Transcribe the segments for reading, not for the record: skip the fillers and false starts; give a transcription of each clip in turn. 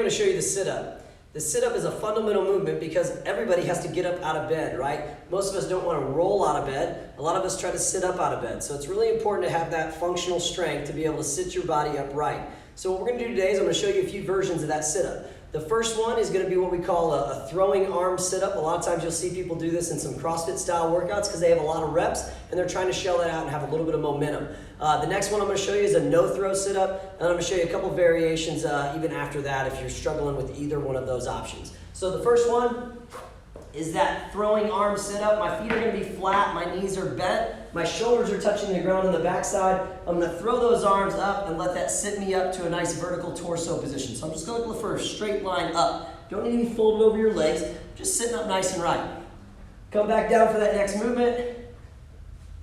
going to show you the sit-up. The sit-up is a fundamental movement because everybody has to get up out of bed, right? Most of us don't want to roll out of bed. A lot of us try to sit up out of bed. So it's really important to have that functional strength to be able to sit your body upright. So what we're going to do today is I'm going to show you a few versions of that sit-up. The first one is going to be what we call a throwing arm sit-up. A lot of times you'll see people do this in some CrossFit style workouts because they have a lot of reps and they're trying to shell that out and have a little bit of momentum. The next one I'm going to show you is a no-throw sit-up, and I'm going to show you a couple variations even after that if you're struggling with either one of those options. So the first one is that throwing arm sit-up. My feet are going to be flat, my knees are bent, my shoulders are touching the ground on the backside. I'm going to throw those arms up and let that sit me up to a nice vertical torso position. So I'm just going to look for a straight line up. Don't need to be folded over your legs, just sitting up nice and right. Come back down for that next movement,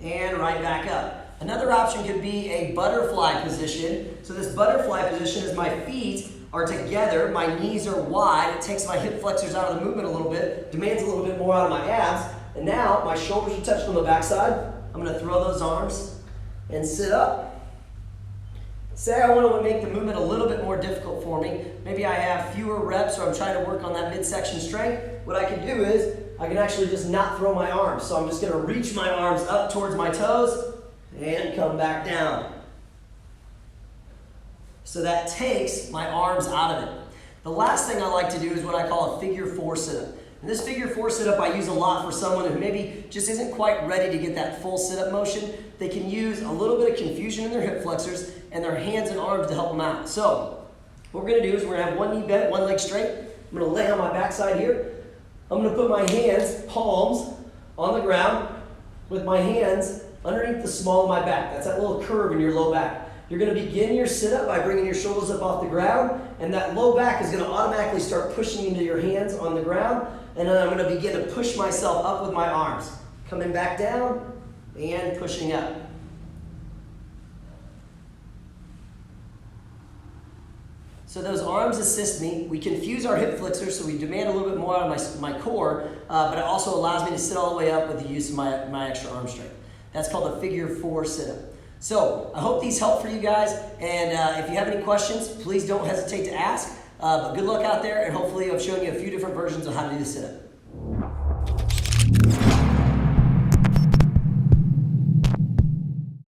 and right back up. Another option could be a butterfly position. So this butterfly position is my feet are together, my knees are wide, it takes my hip flexors out of the movement a little bit, demands a little bit more out of my abs, and now my shoulders are touched on the backside. I'm going to throw those arms and sit up. Say I want to make the movement a little bit more difficult for me. Maybe I have fewer reps or I'm trying to work on that midsection strength. What I can do is I can actually just not throw my arms. So I'm just going to reach my arms up towards my toes and come back down. So that takes my arms out of it. The last thing I like to do is what I call a figure four sit-up. And this figure four sit-up I use a lot for someone who maybe just isn't quite ready to get that full sit-up motion. They can use a little bit of confusion in their hip flexors and their hands and arms to help them out. So what we're going to do is we're going to have one knee bent, one leg straight. I'm going to lay on my backside here. I'm going to put my hands, palms, on the ground with my hands underneath the small of my back. That's that little curve in your low back. You're going to begin your sit-up by bringing your shoulders up off the ground, and that low back is going to automatically start pushing into your hands on the ground, and then I'm going to begin to push myself up with my arms. Coming back down and pushing up. So those arms assist me. We confuse our hip flexors, so we demand a little bit more out of my core, but it also allows me to sit all the way up with the use of my extra arm strength. That's called a figure four sit-up. So I hope these help for you guys, and if you have any questions, please don't hesitate to ask. But good luck out there, and hopefully I've shown you a few different versions of how to do the sit-up.